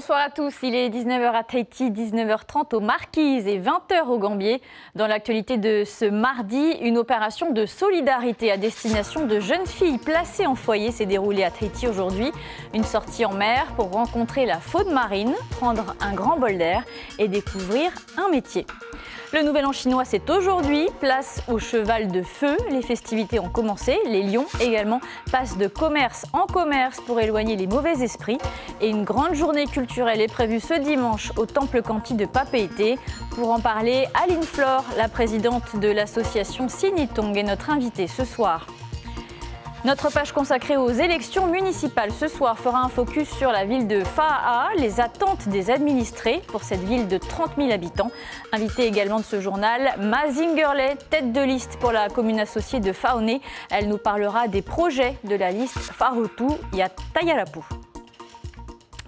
Bonsoir à tous, il est 19h à Tahiti, 19h30 aux Marquises et 20h au Gambier. Dans l'actualité de ce mardi, une opération de solidarité à destination de jeunes filles placées en foyer s'est déroulée à Tahiti aujourd'hui. Une sortie en mer pour rencontrer la faune marine, prendre un grand bol d'air et découvrir un métier. Le Nouvel An chinois, c'est aujourd'hui. Place au cheval de feu. Les festivités ont commencé. Les lions également passent de commerce en commerce pour éloigner les mauvais esprits. Et une grande journée culturelle est prévue ce dimanche au Temple Kanti de Papeete. Pour en parler, Aline Flore, la présidente de l'association Sinitong, est notre invitée ce soir. Notre page consacrée aux élections municipales ce soir fera un focus sur la ville de Fa'a'a, les attentes des administrés pour cette ville de 30 000 habitants. Invitée également de ce journal, Mazingerley, tête de liste pour la commune associée de Faone. Elle nous parlera des projets de la liste Farutu Yatayarapu.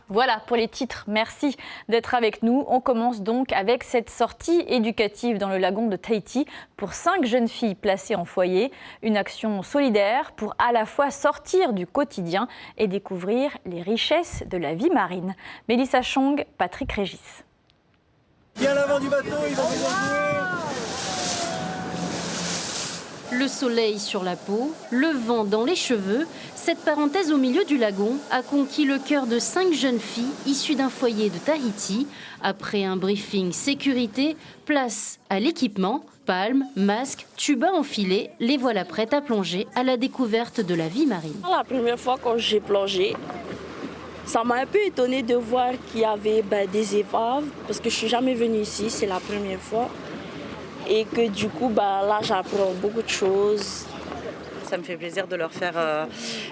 Voilà pour les titres, merci d'être avec nous. On commence donc avec cette sortie éducative dans le lagon de Tahiti pour 5 jeunes filles placées en foyer. Une action solidaire pour à la fois sortir du quotidien et découvrir les richesses de la vie marine. Mélissa Chong, Patrick Régis. Viens à l'avant du bateau, ils vont jouer. Le soleil sur la peau, le vent dans les cheveux, cette parenthèse au milieu du lagon a conquis le cœur de 5 jeunes filles issues d'un foyer de Tahiti. Après un briefing sécurité, place à l'équipement, palmes, masques, tubas enfilés, les voilà prêtes à plonger à la découverte de la vie marine. La première fois quand j'ai plongé, ça m'a un peu étonnée de voir qu'il y avait des épaves, parce que je ne suis jamais venue ici, c'est la première fois. Et que du coup, là, j'apprends beaucoup de choses. Ça me fait plaisir de leur faire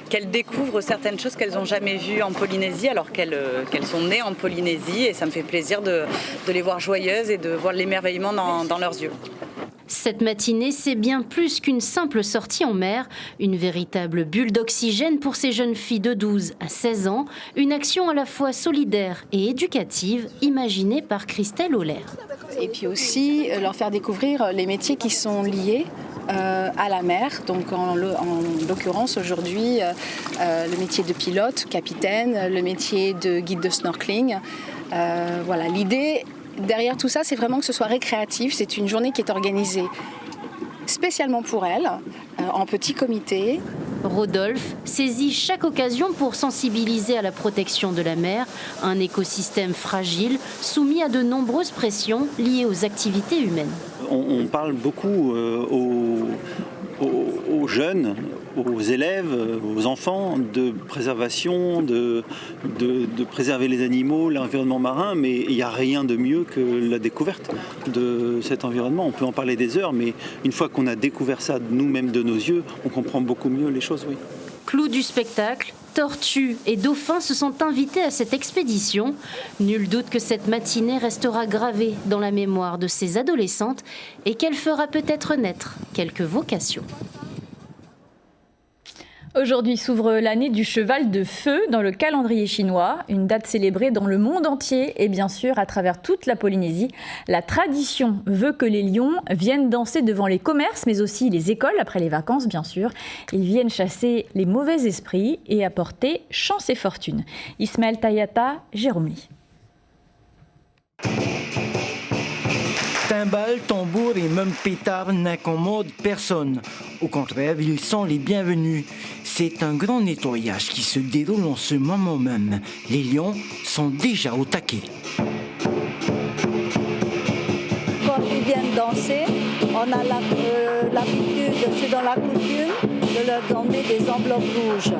qu'elles découvrent certaines choses qu'elles n'ont jamais vues en Polynésie, alors qu'elles sont nées en Polynésie. Et ça me fait plaisir de les voir joyeuses et de voir l'émerveillement dans leurs yeux. Cette matinée, c'est bien plus qu'une simple sortie en mer, une véritable bulle d'oxygène pour ces jeunes filles de 12 à 16 ans, une action à la fois solidaire et éducative, imaginée par Christelle Auler. Et puis aussi leur faire découvrir les métiers qui sont liés à la mer. Donc en l'occurrence aujourd'hui, le métier de pilote, capitaine, le métier de guide de snorkeling. Voilà, l'idée derrière tout ça, c'est vraiment que ce soit récréatif. C'est une journée qui est organisée spécialement pour elles, en petit comité. Rodolphe saisit chaque occasion pour sensibiliser à la protection de la mer, un écosystème fragile, soumis à de nombreuses pressions liées aux activités humaines. On parle beaucoup aux jeunes, aux élèves, aux enfants de préservation, de préserver les animaux, l'environnement marin, mais il n'y a rien de mieux que la découverte de cet environnement. On peut en parler des heures, mais une fois qu'on a découvert ça nous-mêmes de nos yeux, on comprend beaucoup mieux les choses, oui. Clou du spectacle, tortues et dauphins se sont invités à cette expédition. Nul doute que cette matinée restera gravée dans la mémoire de ces adolescentes et qu'elle fera peut-être naître quelques vocations. Aujourd'hui s'ouvre l'année du cheval de feu dans le calendrier chinois, une date célébrée dans le monde entier et bien sûr à travers toute la Polynésie. La tradition veut que les lions viennent danser devant les commerces mais aussi les écoles après les vacances bien sûr. Ils viennent chasser les mauvais esprits et apporter chance et fortune. Ismaël Tayata, Jérôme Lee. Timbales, tambours et même pétards n'incommodent personne. Au contraire, ils sont les bienvenus. C'est un grand nettoyage qui se déroule en ce moment même. Les lions sont déjà au taquet. Quand ils viennent danser, on a l'habitude, c'est dans la coutume, de leur donner des enveloppes rouges.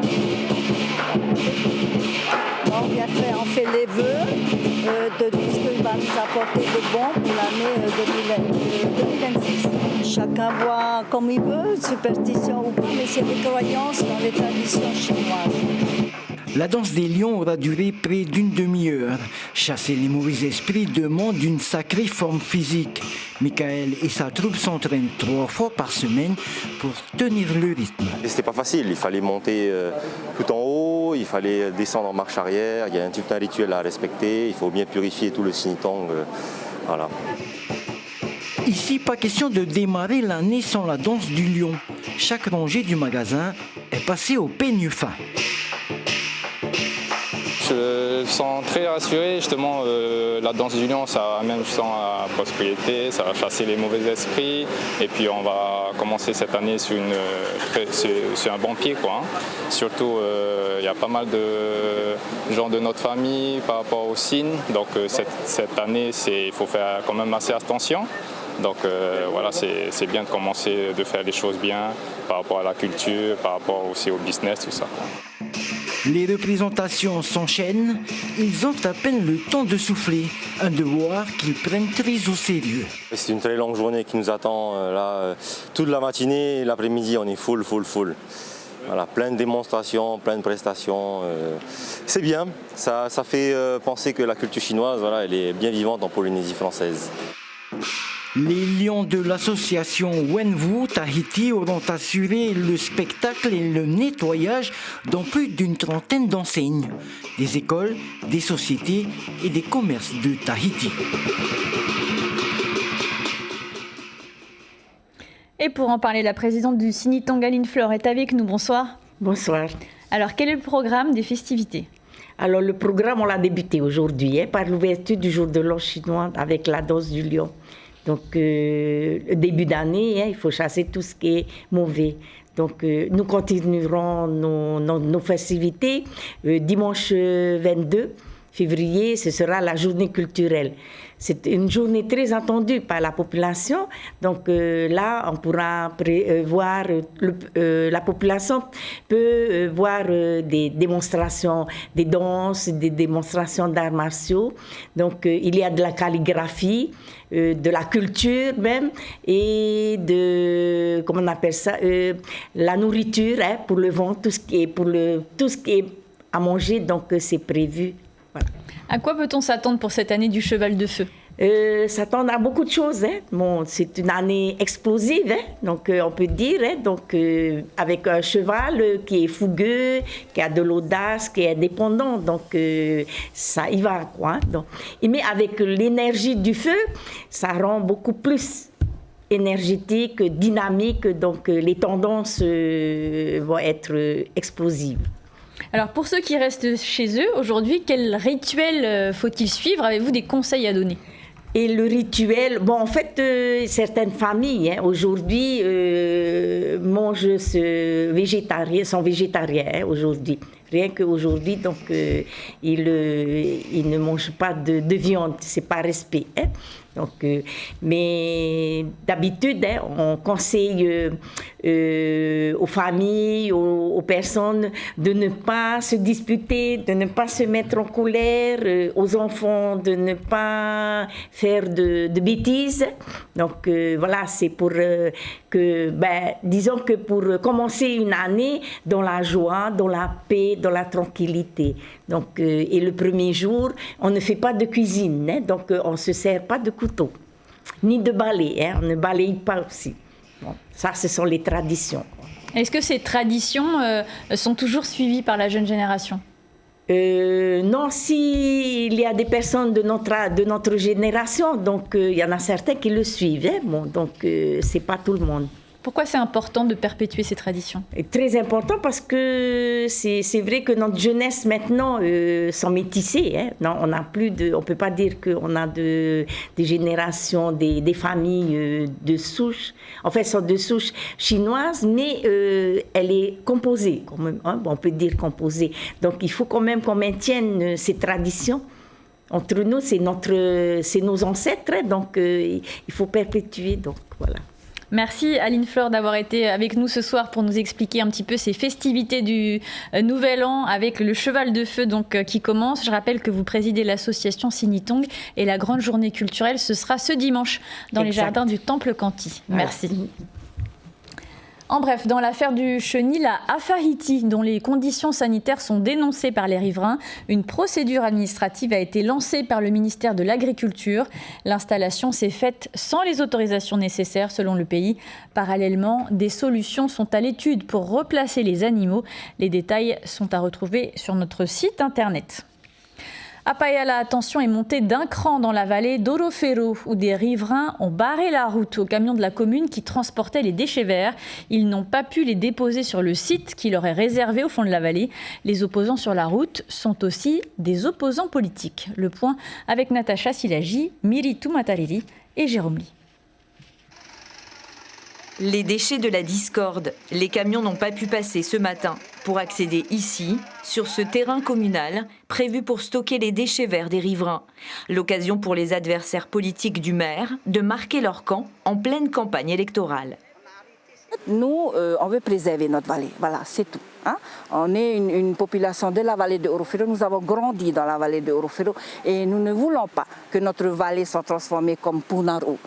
On fait les vœux de tout ce qu'il va nous apporter de bon pour l'année 2026. Chacun voit comme il veut, superstition ou pas, mais c'est des croyances dans les traditions chinoises. La danse des lions aura duré près d'une demi-heure. Chasser les mauvais esprits demande une sacrée forme physique. Michael et sa troupe s'entraînent 3 fois par semaine pour tenir le rythme. C'était pas facile, il fallait monter tout en haut, il fallait descendre en marche arrière, il y a tout un rituel à respecter, il faut bien purifier tout le Sinitong. Voilà. Ici, pas question de démarrer l'année sans la danse du lion. Chaque rangée du magasin est passée au peigne fin. je me sens très rassuré. Justement, la danse du lion, ça amène à la prospérité, ça va chasser les mauvais esprits. Et puis on va commencer cette année sur un bon pied, quoi. Surtout, il y a pas mal de gens de notre famille par rapport au signe. Donc cette année, il faut faire quand même assez attention. Donc voilà, c'est bien de commencer, de faire les choses bien par rapport à la culture, par rapport aussi au business, tout ça. Les représentations s'enchaînent, ils ont à peine le temps de souffler, un devoir qu'ils prennent très au sérieux. C'est une très longue journée qui nous attend là, toute la matinée et l'après-midi, on est full. Voilà, plein de démonstrations, plein de prestations. C'est bien, ça fait penser que la culture chinoise, voilà, elle est bien vivante en Polynésie française. Les lions de l'association Wenwu Tahiti auront assuré le spectacle et le nettoyage dans plus d'une trentaine d'enseignes, des écoles, des sociétés et des commerces de Tahiti. Et pour en parler, la présidente du Sinitong, Aline Fleur, est avec nous. Bonsoir. Bonsoir. Alors, quel est le programme des festivités ? Alors, le programme, on l'a débuté aujourd'hui par l'ouverture du jour de l'an chinois avec la danse du lion. Donc, début d'année, il faut chasser tout ce qui est mauvais. Donc, nous continuerons nos festivités. Dimanche 22 février, ce sera la journée culturelle. C'est une journée très attendue par la population. Donc là, on pourra voir, la population peut voir des démonstrations, des danses, des démonstrations d'arts martiaux. Donc il y a de la calligraphie, de la culture même, et de, comment on appelle ça, la nourriture pour le vent, tout ce qui est à manger, donc c'est prévu. Voilà. À quoi peut-on s'attendre pour cette année du cheval de feu ? S'attendre à beaucoup de choses. Bon, c'est une année explosive, donc on peut dire. Donc, avec un cheval qui est fougueux, qui a de l'audace, qui est indépendant. Donc, ça y va, quoi. Donc, mais avec l'énergie du feu, ça rend beaucoup plus énergétique, dynamique. Donc, les tendances vont être explosives. Alors, pour ceux qui restent chez eux, aujourd'hui, quel rituel faut-il suivre ? Avez-vous des conseils à donner ? Et le rituel, bon, en fait, certaines familles, aujourd'hui, sont végétariens aujourd'hui. Rien qu'aujourd'hui, donc, ils ne mangent pas de viande, c'est par respect. Donc, mais d'habitude, on conseille aux familles, aux personnes de ne pas se disputer, de ne pas se mettre en colère, aux enfants de ne pas faire de bêtises. Donc voilà, c'est pour disons que pour commencer une année dans la joie, dans la paix, dans la tranquillité. Donc, et le premier jour, on ne fait pas de cuisine, donc on ne se sert pas de couteau, ni de balai, on ne balaye pas aussi. Bon, ça, ce sont les traditions. Est-ce que ces traditions sont toujours suivies par la jeune génération ? Non, il y a des personnes de notre génération, donc il y en a certains qui le suivent, bon, donc c'est pas tout le monde. Pourquoi c'est important de perpétuer ces traditions ? Très important parce que c'est vrai que notre jeunesse maintenant sont métissées. Non, on peut pas dire qu'on a des générations, des familles de souches. En fait, sont de souches chinoises, mais elle est composée, quand même, on peut dire composée. Donc, il faut quand même qu'on maintienne ces traditions. Entre nous, c'est nos ancêtres, donc il faut perpétuer. Donc, voilà. Merci Aline Fleur d'avoir été avec nous ce soir pour nous expliquer un petit peu ces festivités du Nouvel An avec le cheval de feu qui commence. Je rappelle que vous présidez l'association Sinitong et la grande journée culturelle, ce sera ce dimanche dans les jardins du Temple Kanti. Merci. En bref, dans l'affaire du chenil à Afahiti, dont les conditions sanitaires sont dénoncées par les riverains, une procédure administrative a été lancée par le ministère de l'Agriculture. L'installation s'est faite sans les autorisations nécessaires selon le pays. Parallèlement, des solutions sont à l'étude pour replacer les animaux. Les détails sont à retrouver sur notre site internet. À Paia, la tension est montée d'un cran dans la vallée d'Orofero, où des riverains ont barré la route aux camions de la commune qui transportaient les déchets verts. Ils n'ont pas pu les déposer sur le site qui leur est réservé au fond de la vallée. Les opposants sur la route sont aussi des opposants politiques. Le point avec Natacha Silagi, Miritu Matariri et Jérôme Lee. Les déchets de la discorde. Les camions n'ont pas pu passer ce matin pour accéder ici, sur ce terrain communal, prévu pour stocker les déchets verts des riverains. L'occasion pour les adversaires politiques du maire de marquer leur camp en pleine campagne électorale. Nous, on veut préserver notre vallée, voilà, c'est tout. Hein? On est une population de la vallée de Orofero, nous avons grandi dans la vallée de Orofero et nous ne voulons pas que notre vallée soit transformée comme Punaro.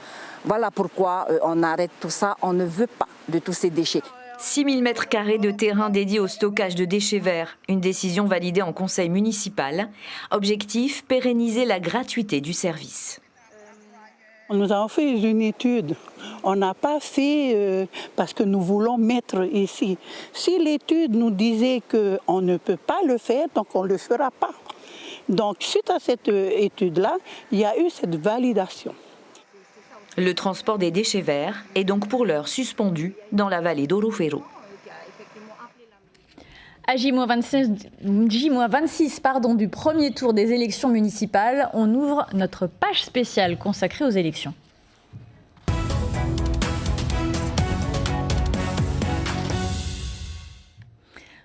Voilà pourquoi on arrête tout ça, on ne veut pas de tous ces déchets. 6 000 mètres carrés de terrain dédiés au stockage de déchets verts, une décision validée en conseil municipal. Objectif, pérenniser la gratuité du service. Nous avons fait une étude. On n'a pas fait parce que nous voulons mettre ici. Si l'étude nous disait qu'on ne peut pas le faire, donc on ne le fera pas. Donc suite à cette étude-là, il y a eu cette validation. Le transport des déchets verts est donc pour l'heure suspendu dans la vallée d'Orofero. À J-26 du premier tour des élections municipales, on ouvre notre page spéciale consacrée aux élections.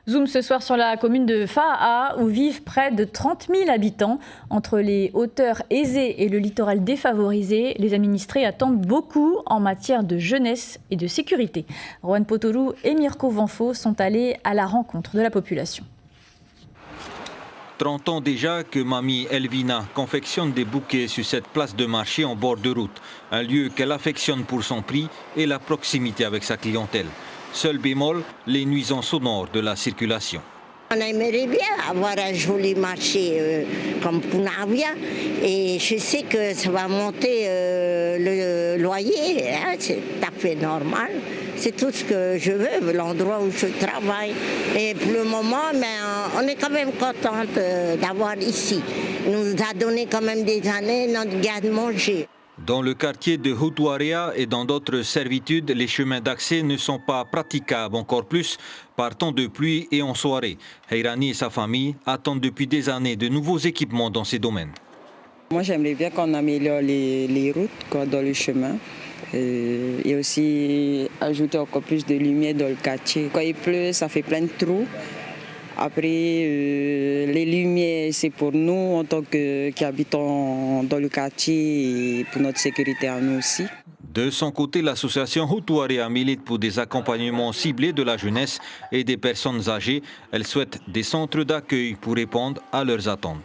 Zoom ce soir sur la commune de Fa'a, où vivent près de 30 000 habitants. Entre les hauteurs aisées et le littoral défavorisé, les administrés attendent beaucoup en matière de jeunesse et de sécurité. Rohan Potoru et Mirko Vanfo sont allés à la rencontre de la population. 30 ans déjà que mamie Elvina confectionne des bouquets sur cette place de marché en bord de route. Un lieu qu'elle affectionne pour son prix et la proximité avec sa clientèle. Seul bémol, les nuisances sonores de la circulation. On aimerait bien avoir un joli marché comme Punavia et je sais que ça va monter le loyer, hein, c'est tout à fait normal. C'est tout ce que je veux, l'endroit où je travaille. Et pour le moment, on est quand même contente d'avoir ici. Il nous a donné quand même des années notre garde-manger. Dans le quartier de Hutuarea et dans d'autres servitudes, les chemins d'accès ne sont pas praticables, encore plus par temps de pluie et en soirée. Heirani et sa famille attendent depuis des années de nouveaux équipements dans ces domaines. Moi, j'aimerais bien qu'on améliore les routes dans le chemin et aussi ajouter encore plus de lumière dans le quartier. Quand il pleut, ça fait plein de trous. Après, les lumières, c'est pour nous en tant qu'habitants dans le quartier et pour notre sécurité à nous aussi. De son côté, l'association Hutuarea milite pour des accompagnements ciblés de la jeunesse et des personnes âgées. Elle souhaite des centres d'accueil pour répondre à leurs attentes.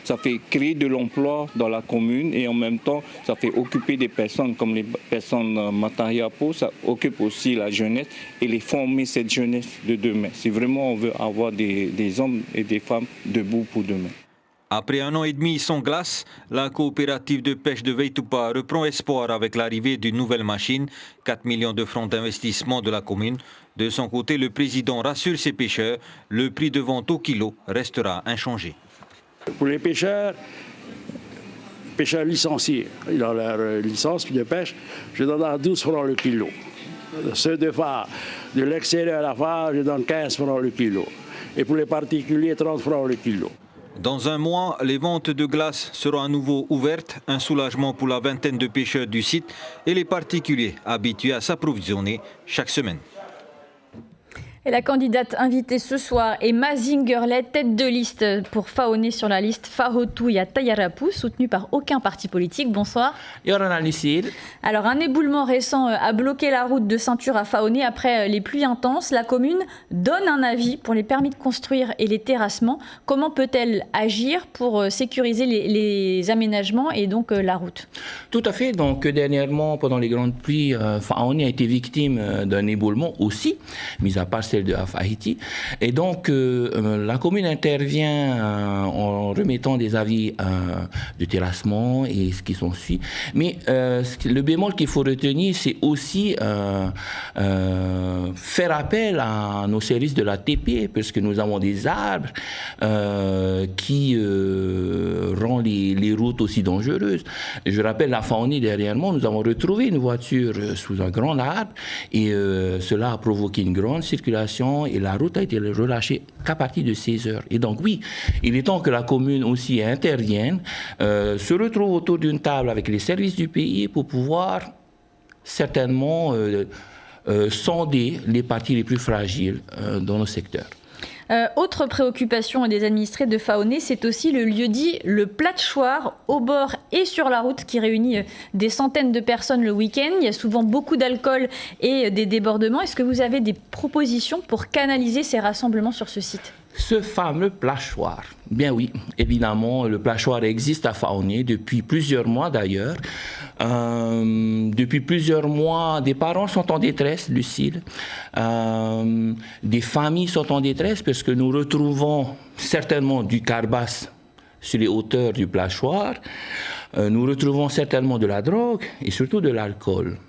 Ça fait créer de l'emploi dans la commune et en même temps, ça fait occuper des personnes comme les personnes Matariapo, ça occupe aussi la jeunesse et les former cette jeunesse de demain. Si vraiment on veut avoir des hommes et des femmes debout pour demain. Après un an et demi sans glace, la coopérative de pêche de Veitupa reprend espoir avec l'arrivée d'une nouvelle machine, 4 millions de francs d'investissement de la commune. De son côté, le président rassure ses pêcheurs, le prix de vente au kilo restera inchangé. Pour les pêcheurs licenciés, ils ont leur licence de pêche, je donne à 12 francs le kilo. Ceux de phare, de l'extérieur à la phare, je donne 15 francs le kilo. Et pour les particuliers, 30 francs le kilo. Dans un mois, les ventes de glace seront à nouveau ouvertes, un soulagement pour la vingtaine de pêcheurs du site et les particuliers habitués à s'approvisionner chaque semaine. Et la candidate invitée ce soir est Mazingerlet, tête de liste pour Faoné sur la liste Fahotuya Tayarapu, soutenue par aucun parti politique. Bonsoir. Alors, un éboulement récent a bloqué la route de ceinture à Faoné après les pluies intenses. La commune donne un avis pour les permis de construire et les terrassements. Comment peut-elle agir pour sécuriser les aménagements et donc la route? Tout à fait. Donc, dernièrement, pendant les grandes pluies, Faoné a été victime d'un éboulement aussi, mis à part ces celle de Haïti. Et donc, la commune intervient en remettant des avis de terrassement et ce qui s'ensuit. Mais le bémol qu'il faut retenir, c'est aussi faire appel à nos services de la TP, parce que nous avons des arbres qui rendent les routes aussi dangereuses. Je rappelle la Faoné dernièrement, nous avons retrouvé une voiture sous un grand arbre et cela a provoqué une grande circulation et la route a été relâchée qu'à partir de 16 heures. Et donc oui, il est temps que la commune aussi intervienne, se retrouve autour d'une table avec les services du pays pour pouvoir certainement sonder les parties les plus fragiles dans nos secteurs. Autre préoccupation des administrés de Faoné, c'est aussi le lieu-dit le Platchoir, au bord et sur la route, qui réunit des centaines de personnes le week-end. Il y a souvent beaucoup d'alcool et des débordements. Est-ce que vous avez des propositions pour canaliser ces rassemblements sur ce site ? Ce fameux Platchoir, bien oui, évidemment, le Platchoir existe à Faoné depuis plusieurs mois d'ailleurs. Depuis plusieurs mois, des parents sont en détresse, Lucille. Des familles sont en détresse parce que nous retrouvons certainement du carbas sur les hauteurs du Platchoir. Nous retrouvons certainement de la drogue et surtout de l'alcool.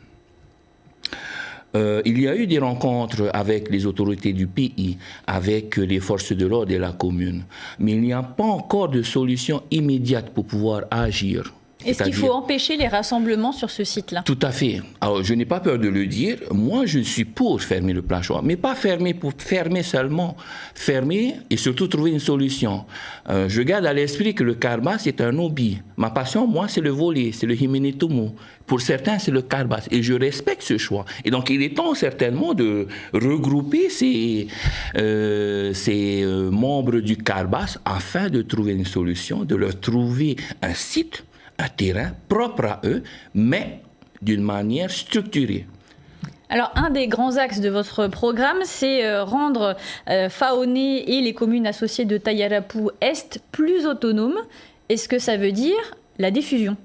Il y a eu des rencontres avec les autorités du pays, avec les forces de l'ordre et la commune. Mais il n'y a pas encore de solution immédiate pour pouvoir agir. Est-ce qu'il faut empêcher les rassemblements sur ce site-là ? Tout à fait. Alors, je n'ai pas peur de le dire. Moi, je suis pour fermer le Platchoir, mais pas fermer pour fermer seulement. Fermer et surtout trouver une solution. Je garde à l'esprit que le carbas est un hobby. Ma passion, moi, c'est le volley, c'est le himenitumu. Pour certains, c'est le carbas. Et je respecte ce choix. Et donc, il est temps certainement de regrouper ces membres du carbas afin de trouver une solution, de leur trouver un site, un terrain propre à eux, mais d'une manière structurée. Alors, un des grands axes de votre programme, c'est rendre Faoné et les communes associées de Tayarapu Est plus autonomes. Est-ce que ça veut dire la diffusion ?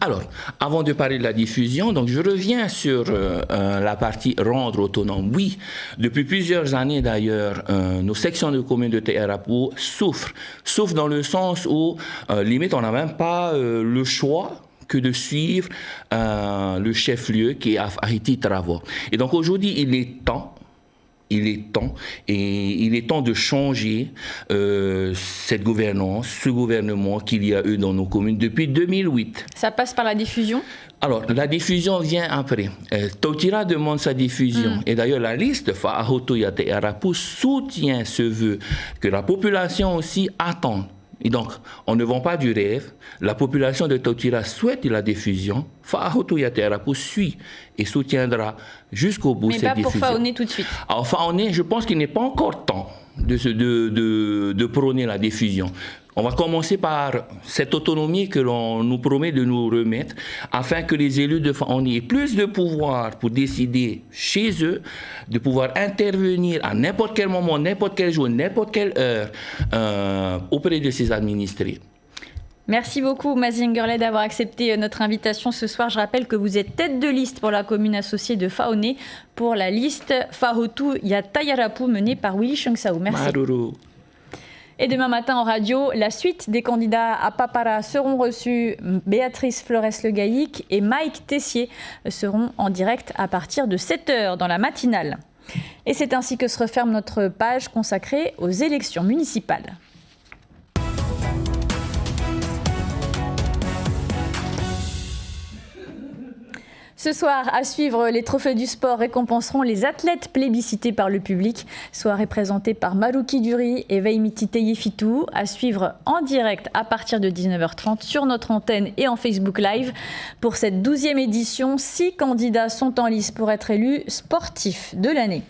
Alors, avant de parler de la diffusion, donc je reviens sur la partie rendre autonome. Oui, depuis plusieurs années d'ailleurs, nos sections de communes de Tayarapu souffrent dans le sens où, limite, on n'a même pas le choix que de suivre le chef-lieu qui est à Haïti Travo. Et donc aujourd'hui, il est temps de changer cette gouvernance, ce gouvernement qu'il y a eu dans nos communes depuis 2008. Ça passe par la diffusion ? Alors, la diffusion vient après. Tautira demande sa diffusion. Et d'ailleurs, la liste Fa'ahoto Yate Arapu soutient ce vœu que la population aussi attend. Et donc, on ne vend pas du rêve. La population de Tautira souhaite la diffusion. Fa'ahoto Yate Arapu suit et soutiendra jusqu'au bout cette diffusion. Mais pas pour Faoné tout de suite. Alors, Faoné, je pense qu'il n'est pas encore temps de prôner la diffusion. On va commencer par cette autonomie que l'on nous promet de nous remettre afin que les élus de Faoné aient plus de pouvoir pour décider chez eux, de pouvoir intervenir à n'importe quel moment, n'importe quel jour, n'importe quelle heure auprès de ses administrés. Merci beaucoup Mazi Ngerlé d'avoir accepté notre invitation ce soir. Je rappelle que vous êtes tête de liste pour la commune associée de Faoné pour la liste Fahotu Ya Tayarapu menée par Willy Chungsaou. Merci. Maruru. Et demain matin en radio, la suite des candidats à Papara seront reçus. Béatrice Flores-Le Gaillic et Mike Tessier seront en direct à partir de 7h dans la matinale. Et c'est ainsi que se referme notre page consacrée aux élections municipales. Ce soir, à suivre, les trophées du sport récompenseront les athlètes plébiscités par le public. Soirée présentée par Marouki Duri et Veimiti Teyefitou. À suivre en direct à partir de 19h30 sur notre antenne et en Facebook Live. Pour cette 12e édition, 6 candidats sont en lice pour être élus sportifs de l'année.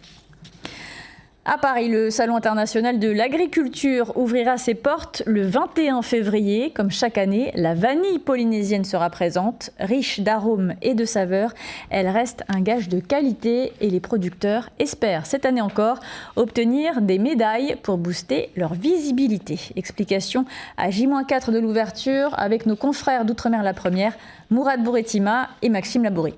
À Paris, le Salon international de l'agriculture ouvrira ses portes le 21 février. Comme chaque année, la vanille polynésienne sera présente. Riche d'arômes et de saveurs, elle reste un gage de qualité et les producteurs espèrent cette année encore obtenir des médailles pour booster leur visibilité. Explication à J-4 de l'ouverture avec nos confrères d'Outre-mer la Première, Mourad Bouretima et Maxime Laboury.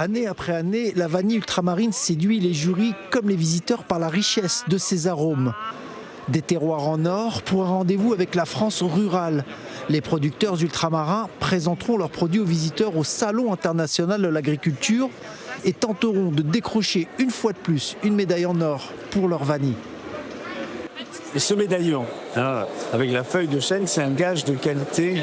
Année après année, la vanille ultramarine séduit les jurys comme les visiteurs par la richesse de ses arômes. Des terroirs en or pour un rendez-vous avec la France rurale. Les producteurs ultramarins présenteront leurs produits aux visiteurs au Salon international de l'agriculture et tenteront de décrocher une fois de plus une médaille en or pour leur vanille. Et ce médaillon, avec la feuille de chêne, c'est un gage de qualité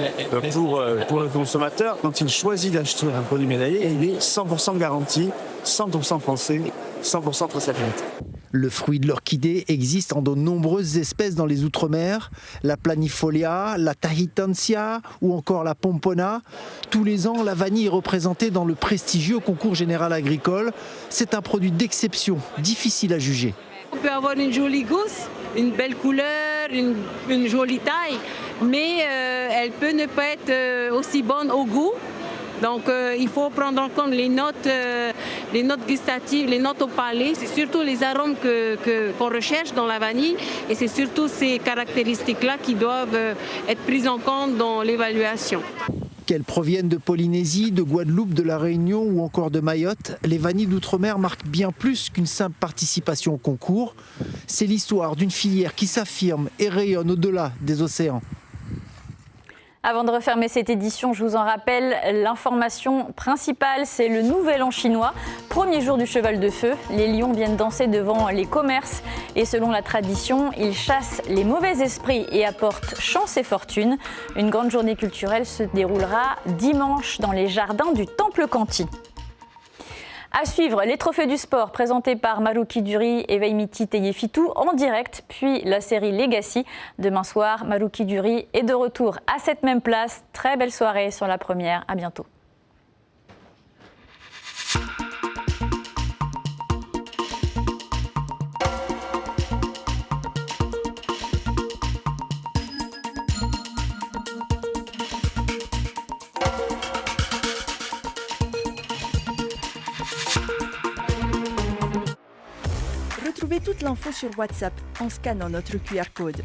pour le consommateur. Quand il choisit d'acheter un produit médaillé, il est 100% garanti, 100% français, 100% traçabilité. Le fruit de l'orchidée existe en de nombreuses espèces dans les Outre-mer, la planifolia, la tahitansia ou encore la pompona. Tous les ans, la vanille est représentée dans le prestigieux concours général agricole. C'est un produit d'exception, difficile à juger. On peut avoir une jolie gousse, une belle couleur, une jolie taille, mais elle peut ne pas être aussi bonne au goût. Donc il faut prendre en compte les notes gustatives, les notes au palais. C'est surtout les arômes qu'on recherche dans la vanille et c'est surtout ces caractéristiques-là qui doivent être prises en compte dans l'évaluation. Qu'elles proviennent de Polynésie, de Guadeloupe, de la Réunion ou encore de Mayotte, les vanilles d'outre-mer marquent bien plus qu'une simple participation au concours. C'est l'histoire d'une filière qui s'affirme et rayonne au-delà des océans. Avant de refermer cette édition, je vous en rappelle, l'information principale, c'est le Nouvel An chinois. Premier jour du cheval de feu, les lions viennent danser devant les commerces et selon la tradition, ils chassent les mauvais esprits et apportent chance et fortune. Une grande journée culturelle se déroulera dimanche dans les jardins du Temple Kanti. À suivre, les trophées du sport présentés par Maruki Duri et Veimiti Teyefitu en direct, puis la série Legacy. Demain soir, Maruki Duri est de retour à cette même place. Très belle soirée sur la première. À bientôt. Retrouvez toute l'info sur WhatsApp en scannant notre QR code.